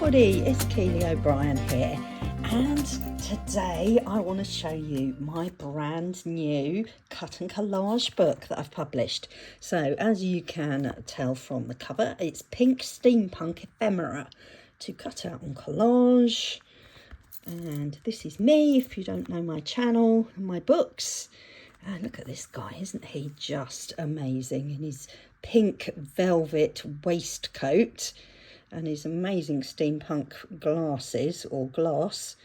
everybody, it's Keely O'Brien here, and today I want to show you my brand new cut and collage book that I've published. So as you can tell from the cover, it's pink steampunk ephemera to cut out on collage. And this is me, if you don't know my channel and my books. And look at this guy, isn't he just amazing in his pink velvet waistcoat and his amazing steampunk glasses, or glass.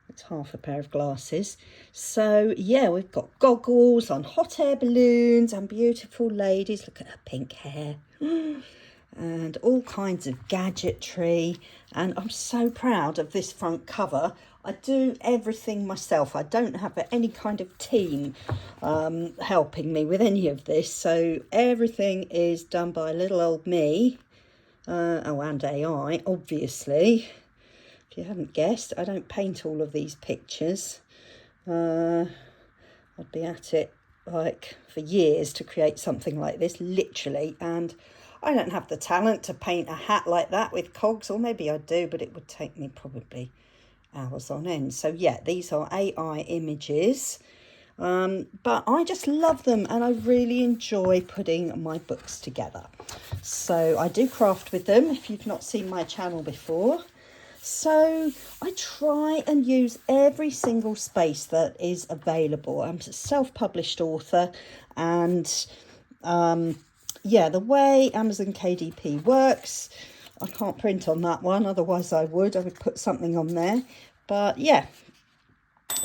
It's half a pair of glasses. So yeah, we've got goggles on hot air balloons and beautiful ladies. Look at her pink hair. And all kinds of gadgetry, and I'm so proud of this front cover. I do everything myself. I don't have any kind of team helping me with any of this, so everything is done by little old me. And AI, obviously. If you haven't guessed, I don't paint all of these pictures. I'd be at it like for years to create something like this, literally, and I don't have the talent to paint a hat like that with cogs, or maybe I do, but it would take me probably hours on end. So yeah, these are AI images, but I just love them and I really enjoy putting my books together. So I do craft with them, if you've not seen my channel before. So I try and use every single space that is available. I'm a self-published author, and yeah, the way Amazon KDP works, I can't print on that one, otherwise I would put something on there. But yeah,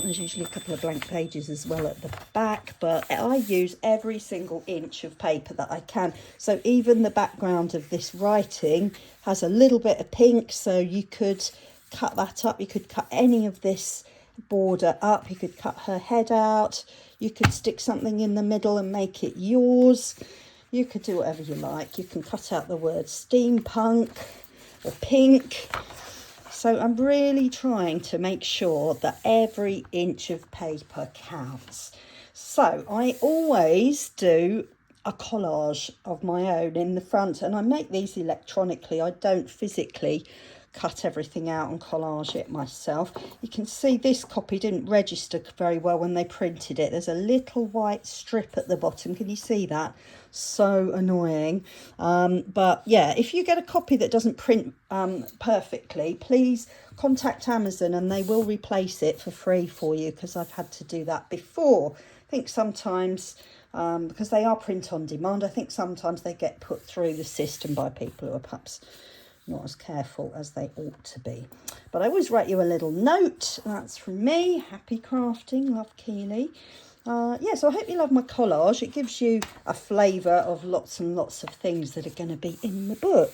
there's usually a couple of blank pages as well at the back, but I use every single inch of paper that I can. So even the background of this writing has a little bit of pink, so you could cut that up. You could cut any of this border up. You could cut her head out. You could stick something in the middle and make it yours. You could do whatever you like. You can cut out the word steampunk or pink. So I'm really trying to make sure that every inch of paper counts. So I always do a collage of my own in the front, and I make these electronically. I don't physically cut everything out and collage it myself. You can see this copy didn't register very well when they printed it. There's a little white strip at the bottom. Can you see that? So annoying. But yeah, if you get a copy that doesn't print perfectly, please contact Amazon and they will replace it for free for you, because I've had to do that before. I think sometimes because they are print on demand, I think sometimes they get put through the system by people who are perhaps not as careful as they ought to be. But I always write you a little note. That's from me. Happy crafting. Love, Keely. Yeah, so I hope you love my collage. It gives you a flavour of lots and lots of things that are going to be in the book.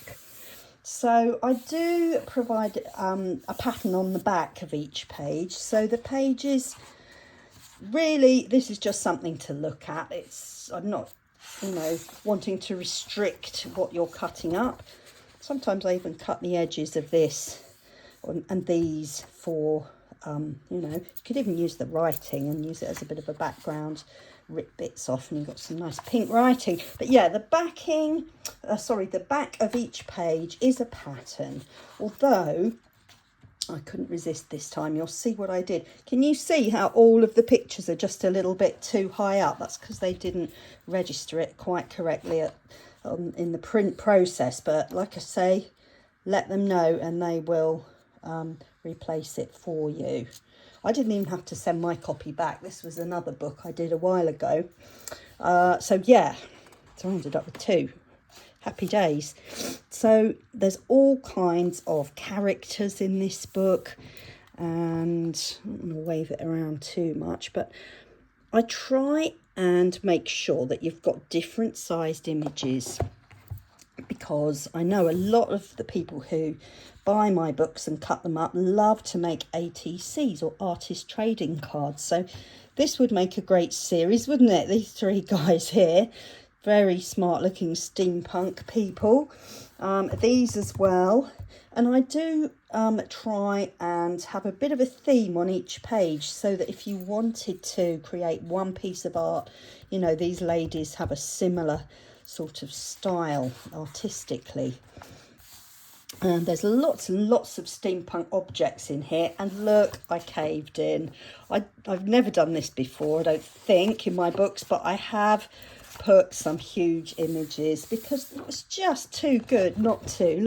So I do provide a pattern on the back of each page. So the pages, really, this is just something to look at. I'm not, wanting to restrict what you're cutting up. Sometimes I even cut the edges of this and these for, you could even use the writing and use it as a bit of a background, rip bits off, and you've got some nice pink writing. But yeah, the back of each page is a pattern, although I couldn't resist this time. You'll see what I did. Can you see how all of the pictures are just a little bit too high up? That's because they didn't register it quite correctly in the print process, but like I say, let them know and they will replace it for you. I didn't even have to send my copy back. This was another book I did a while ago. So yeah, so I ended up with two. Happy days. So there's all kinds of characters in this book, and I don't want to wave it around too much, but I try and make sure that you've got different sized images, because I know a lot of the people who buy my books and cut them up love to make ATCs, or artist trading cards. So this would make a great series, wouldn't it? These three guys here, very smart looking steampunk people. These as well. And I do try and have a bit of a theme on each page, so that if you wanted to create one piece of art, these ladies have a similar sort of style artistically. And there's lots and lots of steampunk objects in here. And look, I caved in. I've never done this before, I don't think, in my books, but I have put some huge images because it was just too good not to.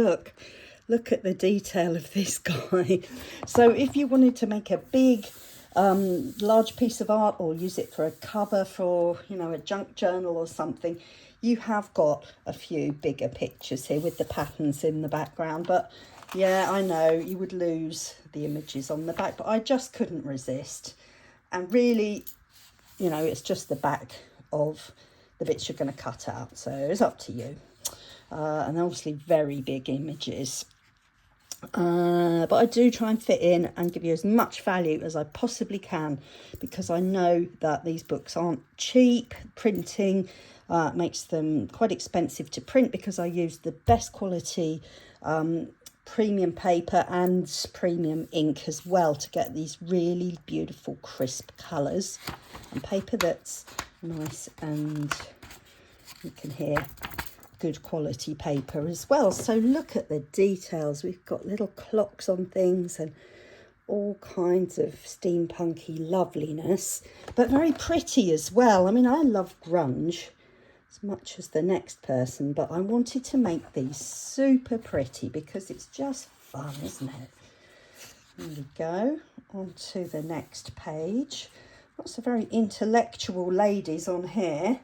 Look at the detail of this guy. So if you wanted to make a big, large piece of art or use it for a cover for, you know, a junk journal or something, you have got a few bigger pictures here with the patterns in the background. But yeah, I know you would lose the images on the back, but I just couldn't resist. And really, you know, it's just the back of the bits you're going to cut out, so it's up to you. And obviously very big images. But I do try and fit in and give you as much value as I possibly can, because I know that these books aren't cheap. Printing makes them quite expensive to print, because I use the best quality premium paper and premium ink as well to get these really beautiful crisp colours, and paper that's nice, and you can hear good quality paper as well. So look at the details. We've got little clocks on things and all kinds of steampunky loveliness, but very pretty as well. I mean, I love grunge as much as the next person, but I wanted to make these super pretty because it's just fun, isn't it? There we go, on to the next page. Lots of very intellectual ladies on here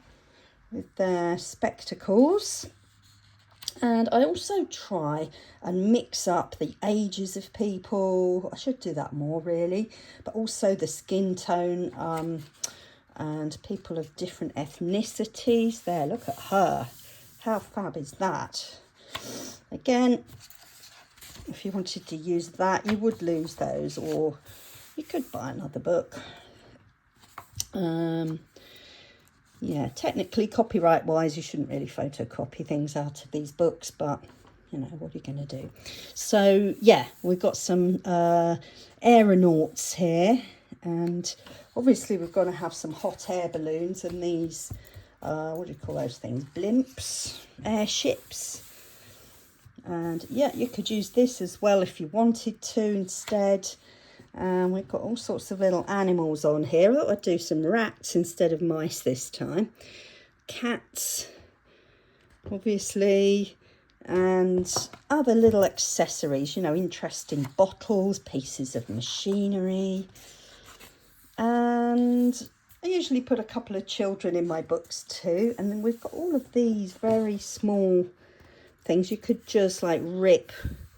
with their spectacles. And I also try and mix up the ages of people. I should do that more really, but also the skin tone, and people of different ethnicities. There, look at her. How fab is that? Again, if you wanted to use that, you would lose those, or you could buy another book. Yeah, technically, copyright-wise, you shouldn't really photocopy things out of these books, but, you know, what are you going to do? So, yeah, we've got some aeronauts here, and obviously we're going to have some hot air balloons and these, what do you call those things? Blimps, airships. And, yeah, you could use this as well if you wanted to instead. And we've got all sorts of little animals on here. I thought I'd do some rats instead of mice this time. Cats, obviously, and other little accessories, you know, interesting bottles, pieces of machinery. And I usually put a couple of children in my books too. And then we've got all of these very small things. You could just like rip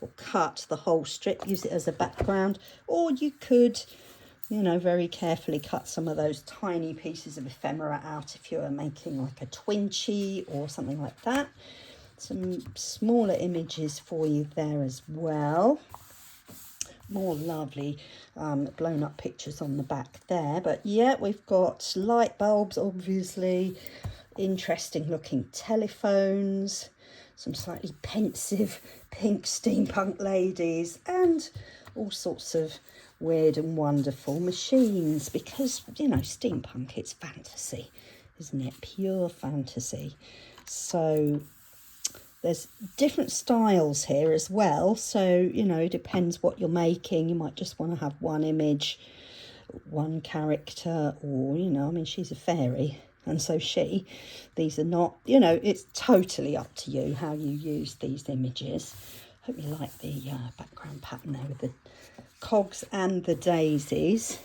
or cut the whole strip, use it as a background, or you could, you know, very carefully cut some of those tiny pieces of ephemera out if you were making like a twinchy or something like that. Some smaller images for you there as well. More lovely blown up pictures on the back there. But yeah, we've got light bulbs, obviously, interesting looking telephones, some slightly pensive pink steampunk ladies, and all sorts of weird and wonderful machines, because, you know, steampunk, it's fantasy, isn't it? Pure fantasy. So there's different styles here as well. So, you know, it depends what you're making. You might just want to have one image, one character, or, you know, I mean, she's a fairy, and so she. These are not, you know, it's totally up to you how you use these images. Hope you like the background pattern there with the cogs and the daisies.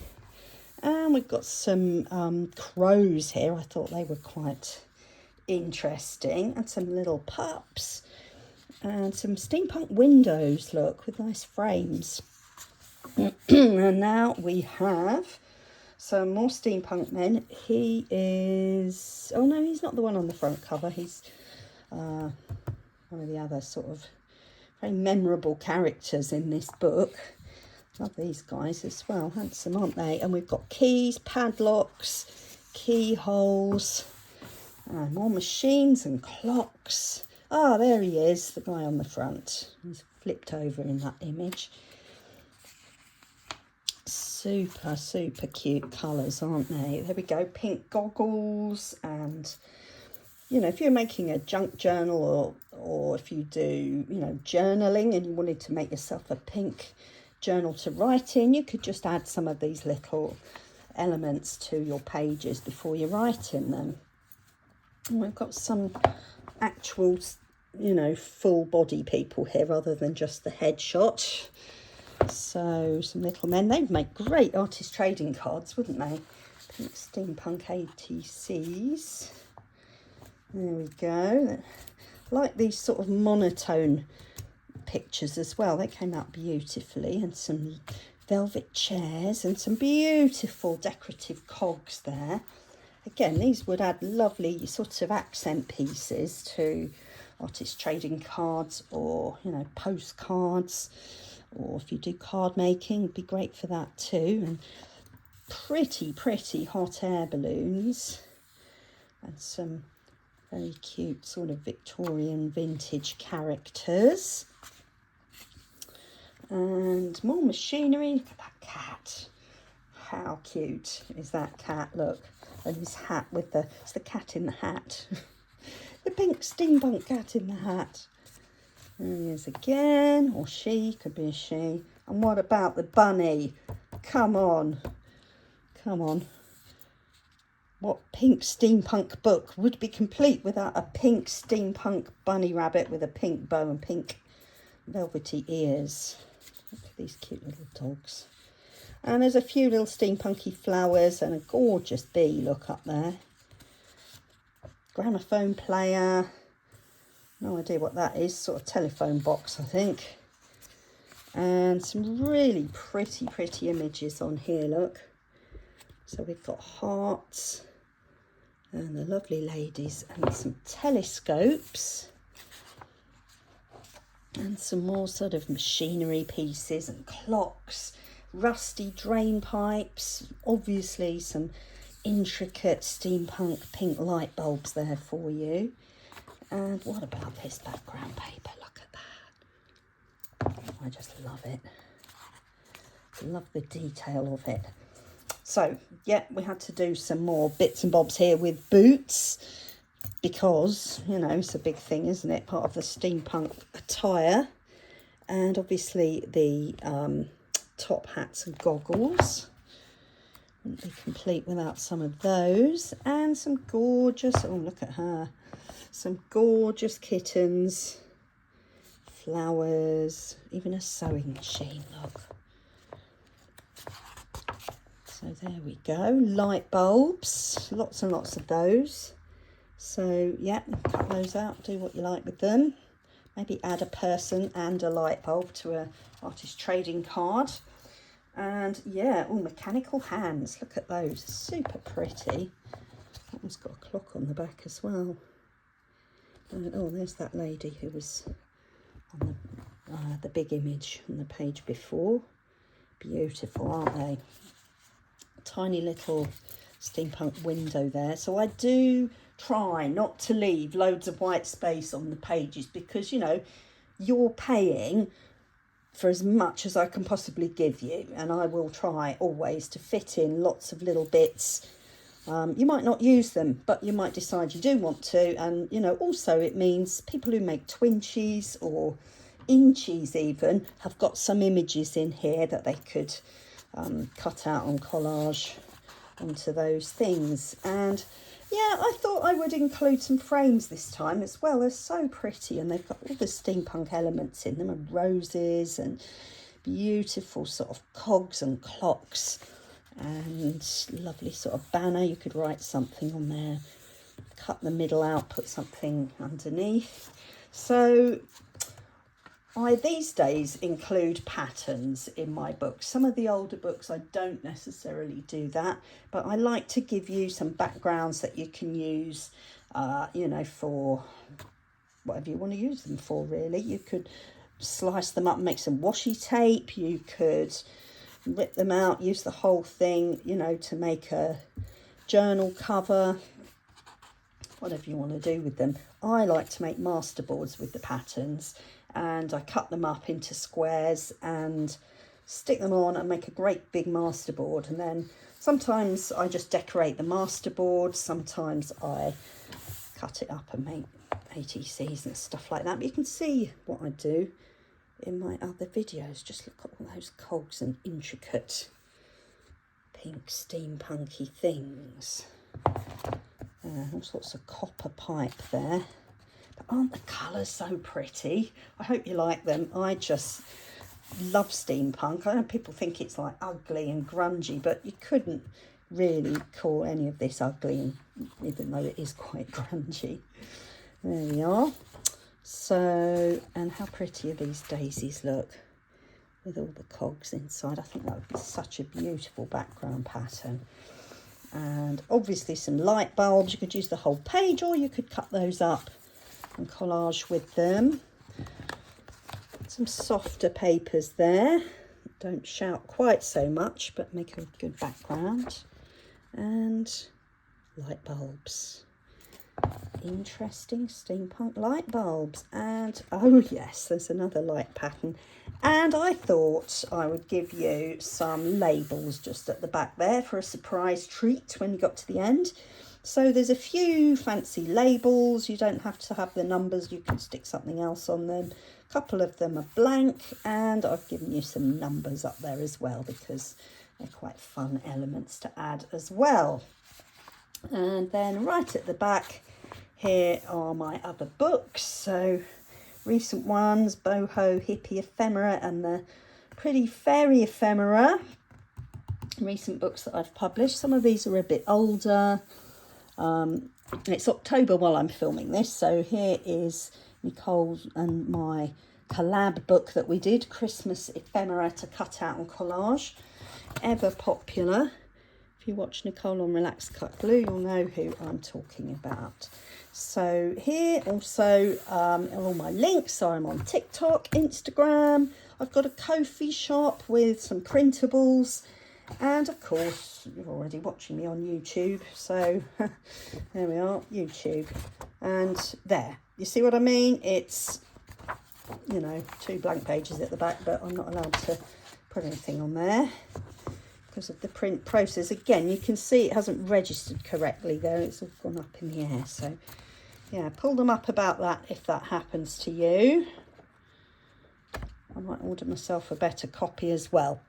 And we've got some crows here. I thought they were quite interesting, and some little pups, and some steampunk windows, look, with nice frames. And now we have some more steampunk men. He is, oh no, he's not the one on the front cover. He's one of the other sort of very memorable characters in this book. Love these guys as well, handsome, aren't they? And we've got keys, padlocks, keyholes, more machines and clocks. Ah, there he is, the guy on the front. He's flipped over in that image. Super, super cute colours, aren't they? There we go, pink goggles and you know, if you're making a junk journal, or if you do, you know, journaling and you wanted to make yourself a pink journal to write in, you could just add some of these little elements to your pages before you write in them. And we've got some actual, you know, full body people here rather than just the headshot. So some little men, they'd make great artist trading cards, wouldn't they? Pink Steampunk ATCs. There we go. Like these sort of monotone pictures as well. They came out beautifully, and some velvet chairs and some beautiful decorative cogs there. Again, these would add lovely sort of accent pieces to artist trading cards, or, you know, postcards, or if you do card making, it'd be great for that too. And pretty hot air balloons, and some very cute sort of Victorian vintage characters. And more machinery. Look at that cat. How cute is that cat? Look. And his hat with the, it's the cat in the hat. The pink steampunk cat in the hat. There he is again. Or she, could be a she. And what about the bunny? Come on. Come on. What pink steampunk book would be complete without a pink steampunk bunny rabbit with a pink bow and pink velvety ears? Look at these cute little dogs. And there's a few little steampunky flowers and a gorgeous bee, look up there. Gramophone player. No idea what that is. Sort of telephone box, I think. And some really pretty images on here, look. So we've got hearts and the lovely ladies, and some telescopes. And some more sort of machinery pieces and clocks. Rusty drain pipes, obviously some intricate steampunk pink light bulbs there for you. And what about this background paper? Look at that. I just love it. Love the detail of it. So, yeah, we had to do some more bits and bobs here with boots, because, you know, it's a big thing, isn't it? Part of the steampunk attire. And obviously the top hats and goggles. Wouldn't be complete without some of those. And some gorgeous, oh, look at her. Some gorgeous kittens, flowers, even a sewing machine, look. So there we go. Light bulbs, lots and lots of those. So, yeah, cut those out, do what you like with them. Maybe add a person and a light bulb to a artist trading card. And yeah, all mechanical hands. Look at those, super pretty. That one's got a clock on the back as well. And oh, there's that lady who was on the big image on the page before. Beautiful, aren't they? Tiny little steampunk window there. So I do try not to leave loads of white space on the pages, because, you know, you're paying for as much as I can possibly give you, and I will try always to fit in lots of little bits. You might not use them, but you might decide you do want to. And, you know, also it means people who make twinchies or inchies even have got some images in here that they could cut out on collage onto those things. And yeah, I thought I would include some frames this time as well. They're so pretty, and they've got all the steampunk elements in them, and roses and beautiful sort of cogs and clocks, and lovely sort of banner. You could write something on there, cut the middle out, put something underneath. So I these days include patterns in my books. Some of the older books I don't necessarily do that, but I like to give you some backgrounds that you can use, you know, for whatever you want to use them for, really. You could slice them up and make some washi tape. You could rip them out, use the whole thing, you know, to make a journal cover, whatever you want to do with them. I like to make masterboards with the patterns, and I cut them up into squares and stick them on and make a great big masterboard. And then sometimes I just decorate the masterboard, sometimes I cut it up and make ATCs and stuff like that. But you can see what I do in my other videos. Just look at all those cogs and intricate pink steampunky things. All sorts of copper pipe there. But aren't the colours so pretty? I hope you like them. I just love steampunk. I know people think it's like ugly and grungy, but you couldn't really call any of this ugly, even though it is quite grungy. There we are. So, and how pretty are these daisies look with all the cogs inside. I think that would be such a beautiful background pattern. And obviously some light bulbs. You could use the whole page, or you could cut those up and collage with them. Some softer papers there. Don't shout quite so much, but make a good background. And light bulbs. Interesting steampunk light bulbs. And oh yes, there's another light pattern. And I thought I would give you some labels just at the back there for a surprise treat when you got to the end. So there's a few fancy labels. You don't have to have the numbers. You can stick something else on them. A couple of them are blank, and I've given you some numbers up there as well because they're quite fun elements to add as well. And then right at the back here are my other books. So recent ones, Boho Hippie Ephemera and the Pretty Fairy Ephemera. Recent books that I've published. Some of these are a bit older. It's October while I'm filming this. So here is Nicole and my collab book that we did, Christmas Ephemera to cut out and collage. Ever popular. If you watch Nicole on Relax Cut Glue, you'll know who I'm talking about. So here also are all my links. So I'm on TikTok, Instagram. I've got a Ko-fi shop with some printables. And of course, you're already watching me on YouTube. So there we are, YouTube. And there, you see what I mean? It's, you know, 2 blank pages at the back, but I'm not allowed to put anything on there because of the print process. Again, you can see it hasn't registered correctly there. It's all gone up in the air. So yeah, pull them up about that if that happens to you. I might order myself a better copy as well.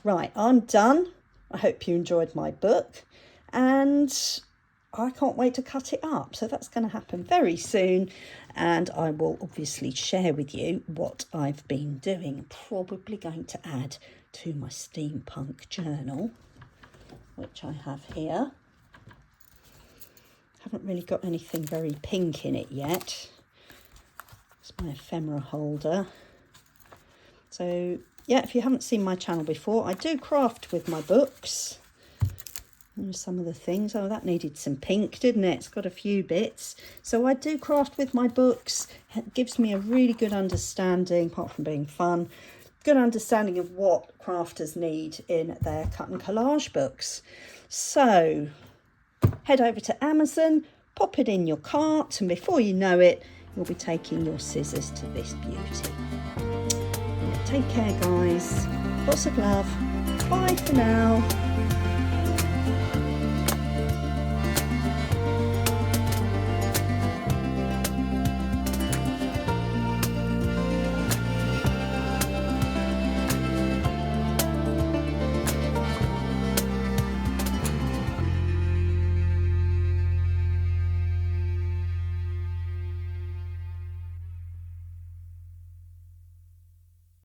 Right, I'm done. I hope you enjoyed my book, and I can't wait to cut it up. So that's going to happen very soon, and I will obviously share with you what I've been doing. I'm probably going to add to my steampunk journal, which I have here. Haven't really got anything very pink in it yet. It's my ephemera holder. So yeah, if you haven't seen my channel before, I do craft with my books. Here's some of the things. Oh, that needed some pink, didn't it? It's got a few bits. So I do craft with my books. It gives me a really good understanding, apart from being fun, good understanding of what crafters need in their cut and collage books. So head over to Amazon, pop it in your cart, and before you know it, you'll be taking your scissors to this beauty. Take care, guys. Lots of love. Bye for now.